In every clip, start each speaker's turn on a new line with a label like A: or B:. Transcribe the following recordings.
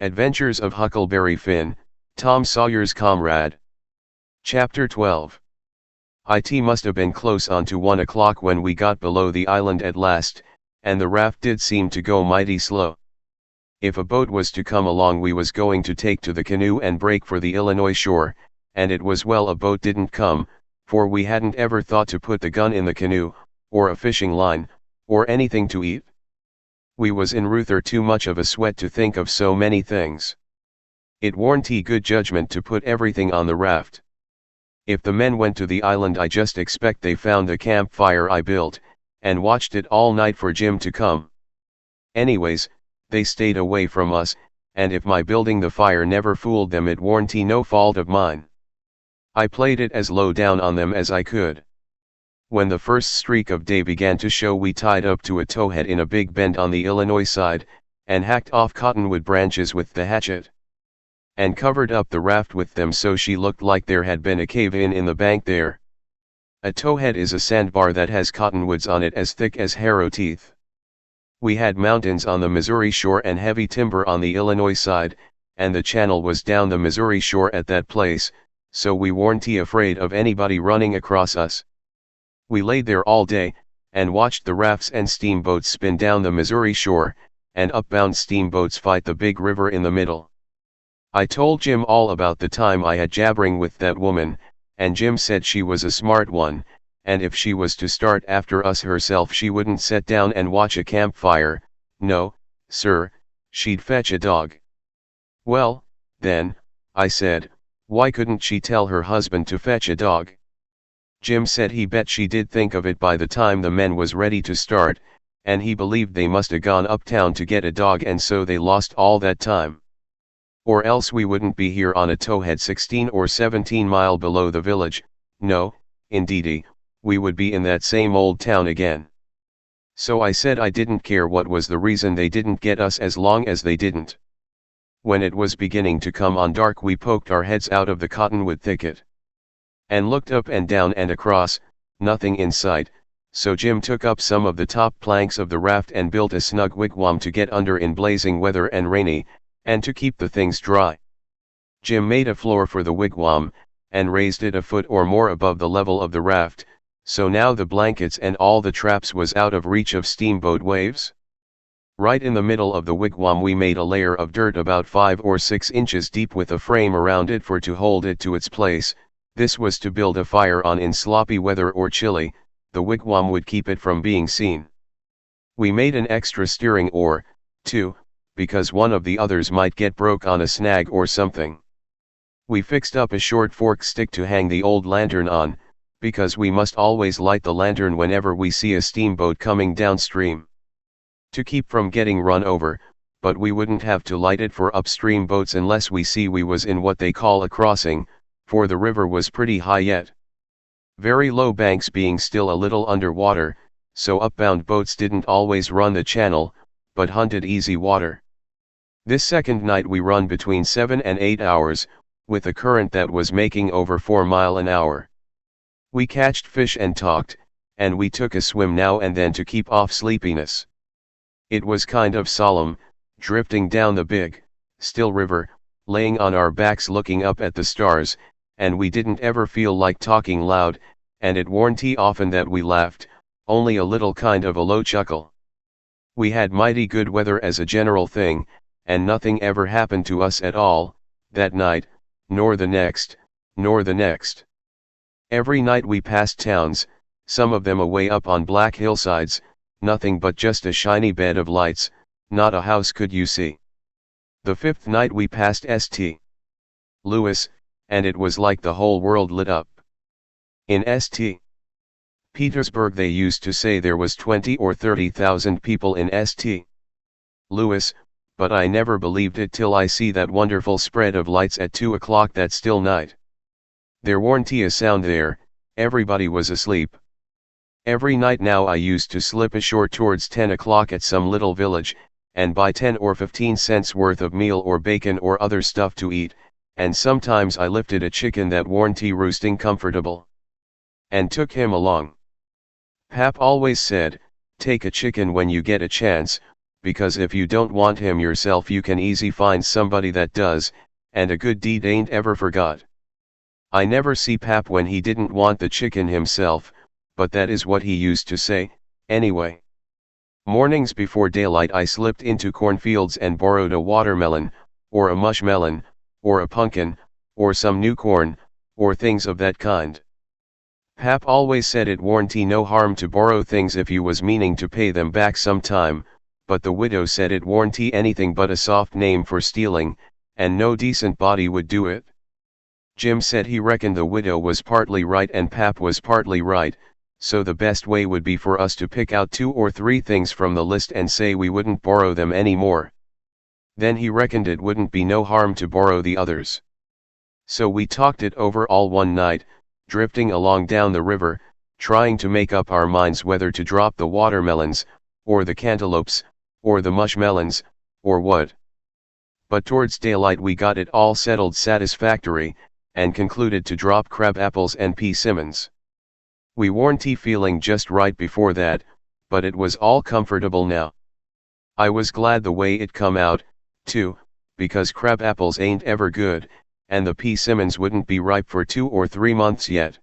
A: Adventures of Huckleberry Finn, Tom Sawyer's Comrade. Chapter 12. It must have been close on to 1 o'clock when we got below the island at last, and the raft did seem to go mighty slow. If a boat was to come along we was going to take to the canoe and break for the Illinois shore, and it was well a boat didn't come, for we hadn't ever thought to put the gun in the canoe, or a fishing line, or anything to eat. We was in ruther too much of a sweat to think of so many things. It warn't good judgment to put everything on the raft. If the men went to the island I just expect they found the campfire I built, and watched it all night for Jim to come. Anyways, they stayed away from us, and if my building the fire never fooled them it warn't no fault of mine. I played it as low down on them as I could. When the first streak of day began to show we tied up to a towhead in a big bend on the Illinois side, and hacked off cottonwood branches with the hatchet. And covered up the raft with them so she looked like there had been a cave-in in the bank there. A towhead is a sandbar that has cottonwoods on it as thick as harrow teeth. We had mountains on the Missouri shore and heavy timber on the Illinois side, and the channel was down the Missouri shore at that place, so we warn't afraid of anybody running across us. We laid there all day, and watched the rafts and steamboats spin down the Missouri shore, and upbound steamboats fight the big river in the middle. I told Jim all about the time I had jabbering with that woman, and Jim said she was a smart one, and if she was to start after us herself she wouldn't sit down and watch a campfire, no, sir, she'd fetch a dog. Well, then, I said, why couldn't she tell her husband to fetch a dog? Jim said he bet she did think of it by the time the men was ready to start, and he believed they must have gone uptown to get a dog and so they lost all that time. Or else we wouldn't be here on a towhead 16 or 17 mile below the village, no, indeedy, we would be in that same old town again. So I said I didn't care what was the reason they didn't get us as long as they didn't. When it was beginning to come on dark we poked our heads out of the cottonwood thicket. And looked up and down and across, nothing in sight, so Jim took up some of the top planks of the raft and built a snug wigwam to get under in blazing weather and rainy, and to keep the things dry. Jim made a floor for the wigwam, and raised it a foot or more above the level of the raft, so now the blankets and all the traps was out of reach of steamboat waves. Right in the middle of the wigwam we made a layer of dirt about 5 or 6 inches deep with a frame around it for to hold it to its place. This was to build a fire on in sloppy weather or chilly, the wigwam would keep it from being seen. We made an extra steering oar, too, because one of the others might get broke on a snag or something. We fixed up a short fork stick to hang the old lantern on, because we must always light the lantern whenever we see a steamboat coming downstream. To keep from getting run over, but we wouldn't have to light it for upstream boats unless we see we was in what they call a crossing, for the river was pretty high yet. Very low banks being still a little underwater, so upbound boats didn't always run the channel, but hunted easy water. This second night we run between 7 and 8 hours, with a current that was making over 4 mile an hour. We catched fish and talked, and we took a swim now and then to keep off sleepiness. It was kind of solemn, drifting down the big, still river, laying on our backs looking up at the stars, and we didn't ever feel like talking loud, and it warn't often that we laughed, only a little kind of a low chuckle. We had mighty good weather as a general thing, and nothing ever happened to us at all, that night, nor the next, nor the next. Every night we passed towns, some of them away up on black hillsides, nothing but just a shiny bed of lights, not a house could you see. The fifth night we passed St. Louis, and it was like the whole world lit up. In St. Petersburg they used to say there was 20 or 30,000 people in St. Louis, but I never believed it till I see that wonderful spread of lights at 2 o'clock that still night. There warn't a sound there, everybody was asleep. Every night now I used to slip ashore towards 10 o'clock at some little village, and buy 10 or 15 cents worth of meal or bacon or other stuff to eat, and sometimes I lifted a chicken that warn't roosting comfortable, and took him along. Pap always said, take a chicken when you get a chance, because if you don't want him yourself you can easy find somebody that does, and a good deed ain't ever forgot. I never see pap when he didn't want the chicken himself, but that is what he used to say, anyway. Mornings before daylight I slipped into cornfields and borrowed a watermelon, or a mushmelon, or a pumpkin, or some new corn, or things of that kind. Pap always said it warn't no harm to borrow things if you was meaning to pay them back sometime, but the widow said it warn't anything but a soft name for stealing, and no decent body would do it. Jim said he reckoned the widow was partly right and pap was partly right, so the best way would be for us to pick out 2 or 3 things from the list and say we wouldn't borrow them any more. Then he reckoned it wouldn't be no harm to borrow the others. So we talked it over all one night, drifting along down the river, trying to make up our minds whether to drop the watermelons, or the cantaloupes, or the mushmelons, or what. But towards daylight we got it all settled satisfactory, and concluded to drop crab apples and simmons. We warn't feeling just right before that, but it was all comfortable now. I was glad the way it come out, too, because crab apples ain't ever good, and the simmons wouldn't be ripe for 2 or 3 months yet.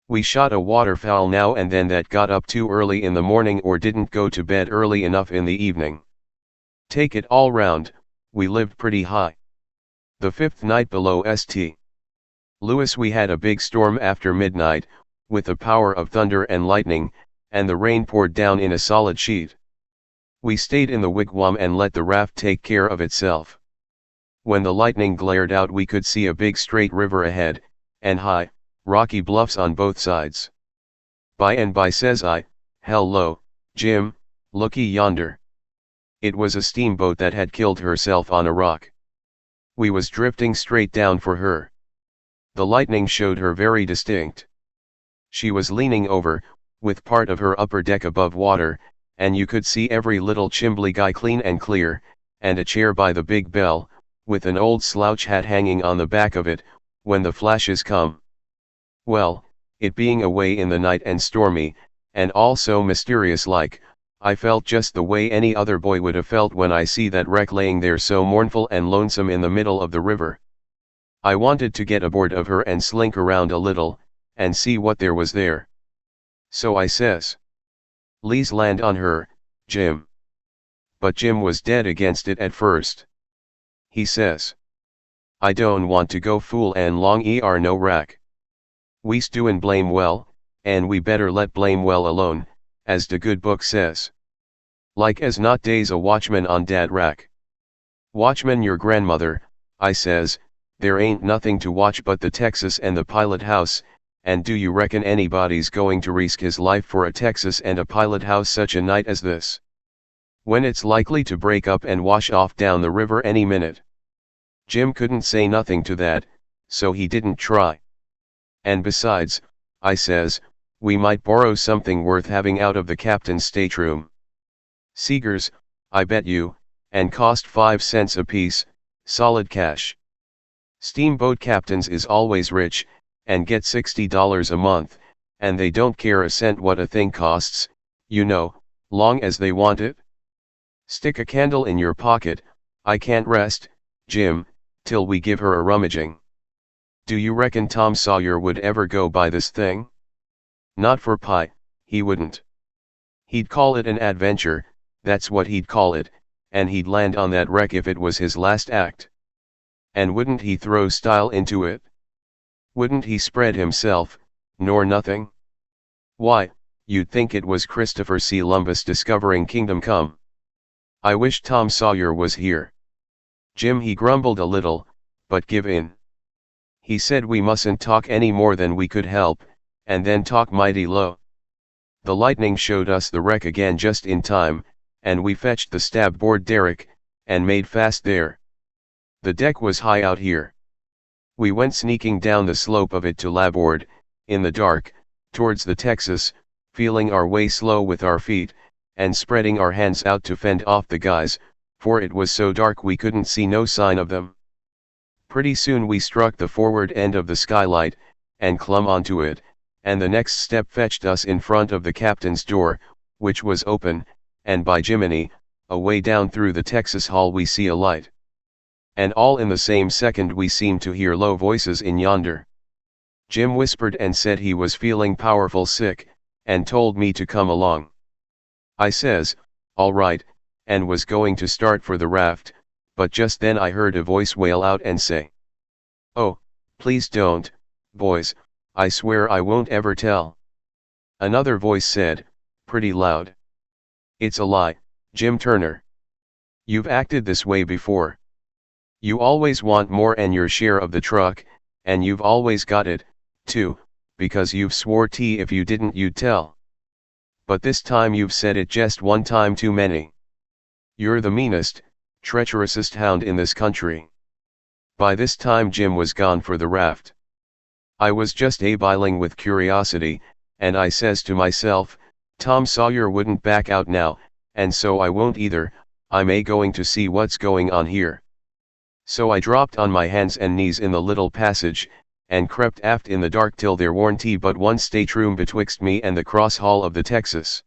A: We shot a waterfowl now and then that got up too early in the morning or didn't go to bed early enough in the evening. Take it all round, we lived pretty high. The 5th night below St. Louis we had a big storm after midnight, with the power of thunder and lightning, and the rain poured down in a solid sheet. We stayed in the wigwam and let the raft take care of itself. When the lightning glared out we could see a big straight river ahead, and high, rocky bluffs on both sides. By and by says I, "Hello, Jim, looky yonder." It was a steamboat that had killed herself on a rock. We was drifting straight down for her. The lightning showed her very distinct. She was leaning over, with part of her upper deck above water, and you could see every little chimbley guy clean and clear, and a chair by the big bell, with an old slouch hat hanging on the back of it, when the flashes come. Well, it being away in the night and stormy, and all so mysterious-like, I felt just the way any other boy would have felt when I see that wreck laying there so mournful and lonesome in the middle of the river. I wanted to get aboard of her and slink around a little, and see what there was there. So I says, "Please land on her, Jim." But Jim was dead against it at first. He says, "I don't want to go fool and long no wrack. We's doin' blame well, and we better let blame well alone, as de good book says. Like as not days a watchman on dat rack." "Watchman your grandmother," I says, "there ain't nothing to watch but the Texas and the pilot house, and do you reckon anybody's going to risk his life for a Texas and a pilot house such a night as this? When it's likely to break up and wash off down the river any minute." Jim couldn't say nothing to that, so he didn't try. "And besides," I says, "we might borrow something worth having out of the captain's stateroom. Seegers, I bet you, and cost 5 cents apiece, solid cash. Steamboat captains is always rich, and get $60 a month, and they don't care a cent what a thing costs, you know, long as they want it. Stick a candle in your pocket, I can't rest, Jim, till we give her a rummaging. Do you reckon Tom Sawyer would ever go by this thing? Not for pie, he wouldn't. He'd call it an adventure, that's what he'd call it, and he'd land on that wreck if it was his last act. And wouldn't he throw style into it? Wouldn't he spread himself, nor nothing? Why, you'd think it was Christopher Columbus discovering Kingdom Come. I wish Tom Sawyer was here." Jim he grumbled a little, but give in. He said we mustn't talk any more than we could help, and then talk mighty low. The lightning showed us the wreck again just in time, and we fetched the stab-board derrick, and made fast there. The deck was high out here. We went sneaking down the slope of it to larboard, in the dark, towards the Texas, feeling our way slow with our feet, and spreading our hands out to fend off the guys, for it was so dark we couldn't see no sign of them. Pretty soon we struck the forward end of the skylight, and clumb onto it, and the next step fetched us in front of the captain's door, which was open, and by Jiminy, away down through the Texas hall we see a light. And all in the same second we seem to hear low voices in yonder. Jim whispered and said he was feeling powerful sick, and told me to come along. I says, all right, and was going to start for the raft, but just then I heard a voice wail out and say, "Oh, please don't, boys, I swear I won't ever tell." Another voice said, pretty loud, "It's a lie, Jim Turner. You've acted this way before. You always want more and your share of the truck, and you've always got it, too, because you've swore if you didn't you'd tell. But this time you've said it just one time too many. You're the meanest, treacherousest hound in this country." By this time Jim was gone for the raft. I was just a-biling with curiosity, and I says to myself, Tom Sawyer wouldn't back out now, and so I won't either. I'm going to see what's going on here. So I dropped on my hands and knees in the little passage, and crept aft in the dark till there warn't but one stateroom betwixt me and the cross hall of the Texas.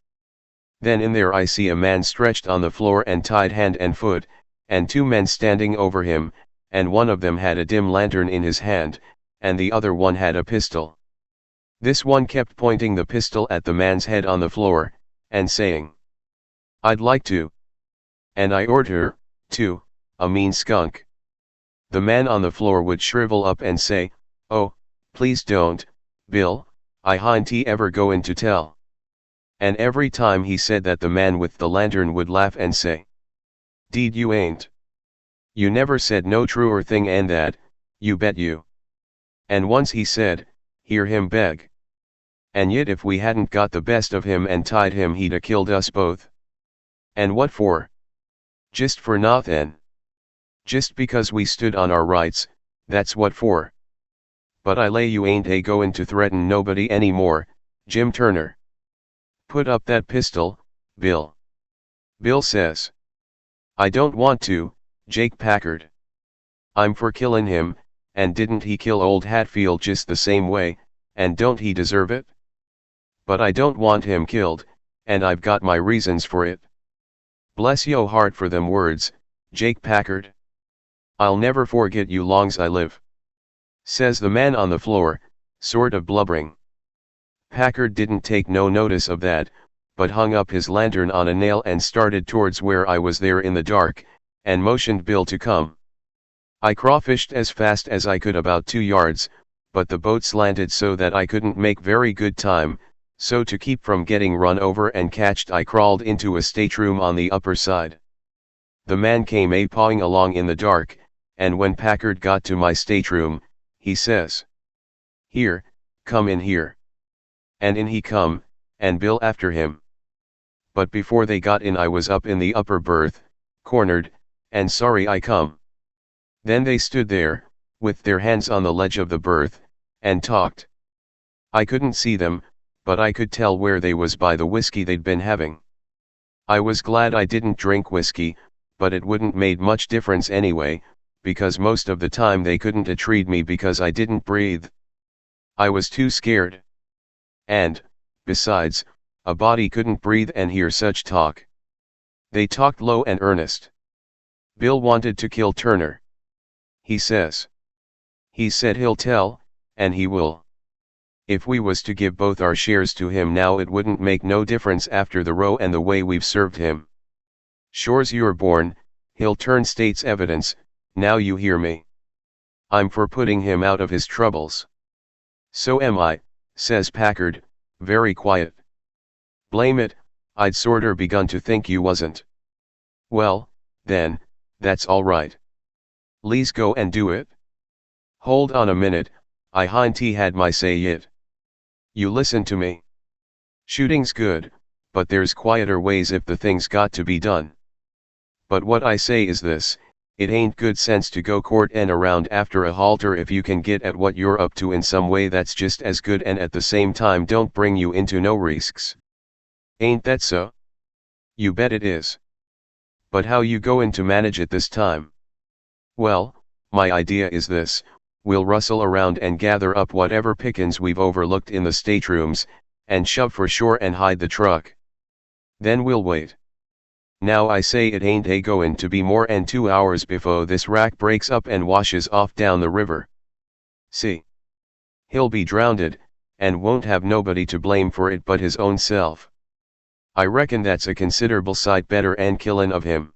A: Then in there I see a man stretched on the floor and tied hand and foot, and two men standing over him, and one of them had a dim lantern in his hand, and the other one had a pistol. This one kept pointing the pistol at the man's head on the floor, and saying, "I'd like to." And I order, too, a mean skunk. The man on the floor would shrivel up and say, "Oh, please don't, Bill, I hain't ever goin' to tell." And every time he said that the man with the lantern would laugh and say, "'Deed you ain't. You never said no truer thing and that, you bet you." And once he said, "Hear him beg. And yet if we hadn't got the best of him and tied him he'd a killed us both. And what for? Just for nothin'. Just because we stood on our rights, that's what for. But I lay you ain't goin' to threaten nobody any more, Jim Turner. Put up that pistol, Bill." Bill says, "I don't want to, Jake Packard. I'm for killin' him, and didn't he kill old Hatfield just the same way, and don't he deserve it? But I don't want him killed, and I've got my reasons for it. Bless yo' heart for them words, Jake Packard. I'll never forget you long's I live," says the man on the floor, sort of blubbering. Packard didn't take no notice of that, but hung up his lantern on a nail and started towards where I was there in the dark, and motioned Bill to come. I crawfished as fast as I could about 2 yards, but the boat slanted so that I couldn't make very good time, so to keep from getting run over and catched I crawled into a stateroom on the upper side. The man came a-pawing along in the dark, and when Packard got to my stateroom, he says, "Here, come in here." And in he come, and Bill after him. But before they got in I was up in the upper berth, cornered, and sorry I come. Then they stood there, with their hands on the ledge of the berth, and talked. I couldn't see them, but I could tell where they was by the whiskey they'd been having. I was glad I didn't drink whiskey, but it wouldn't made much difference anyway, because most of the time they couldn't treat me because I didn't breathe. I was too scared. And, besides, a body couldn't breathe and hear such talk. They talked low and earnest. Bill wanted to kill Turner. He says. He said he'll tell, and he will. If we was to give both our shares to him now it wouldn't make no difference after the row and the way we've served him. Sure's you're born, he'll turn state's evidence, now you hear me. I'm for putting him out of his troubles. So am I, says Packard, very quiet. Blame it, I'd sorter begun to think you wasn't. Well, then, that's all right. Le's go and do it. Hold on a minute, I hain't had my say yet. You listen to me. Shooting's good, but there's quieter ways if the thing's got to be done. But what I say is this, it ain't good sense to go courtin' around after a halter if you can get at what you're up to in some way that's just as good and at the same time don't bring you into no risks. Ain't that so? You bet it is. But how you goin' to manage it this time? Well, my idea is this, we'll rustle around and gather up whatever pickings we've overlooked in the staterooms, and shove for shore and hide the truck. Then we'll wait. Now I say it ain't a goin' to be more 'n 2 hours before this wrack breaks up and washes off down the river. See? He'll be drownded, and won't have nobody to blame for it but his own self. I reckon that's a considerable sight better 'an killin' of him.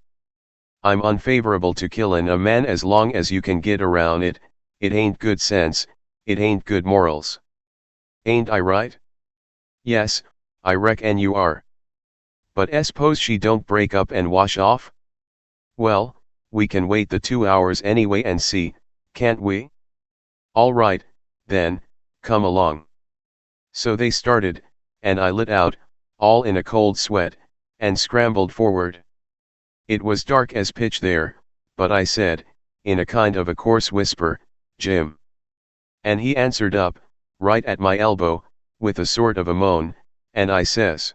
A: I'm unfavorable to killin' a man as long as you can get around it. It ain't good sense, it ain't good morals. Ain't I right? Yes, I reckon you are. But s'pose she don't break up and wash off? Well, we can wait the 2 hours anyway and see, can't we? All right, then, come along. So they started, and I lit out, all in a cold sweat, and scrambled forward. It was dark as pitch there, but I said, in a kind of a coarse whisper, "Jim." And he answered up, right at my elbow, with a sort of a moan, and I says,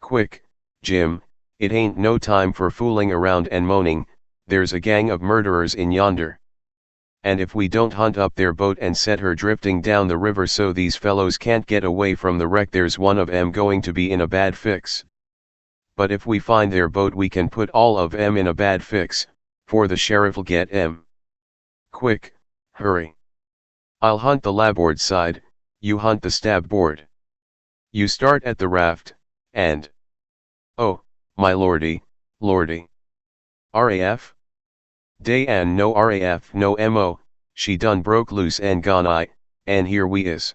A: "Quick, Jim, it ain't no time for fooling around and moaning, there's a gang of murderers in yonder. And if we don't hunt up their boat and set her drifting down the river so these fellows can't get away from the wreck, there's one of 'em going to be in a bad fix. But if we find their boat we can put all of 'em in a bad fix, for the sheriff'll get 'em. Quick, hurry. I'll hunt the larboard side, you hunt the starboard. You start at the raft, and... Oh, my lordy, lordy. RAF? Day and no RAF no MO, she done broke loose and gone and here we is.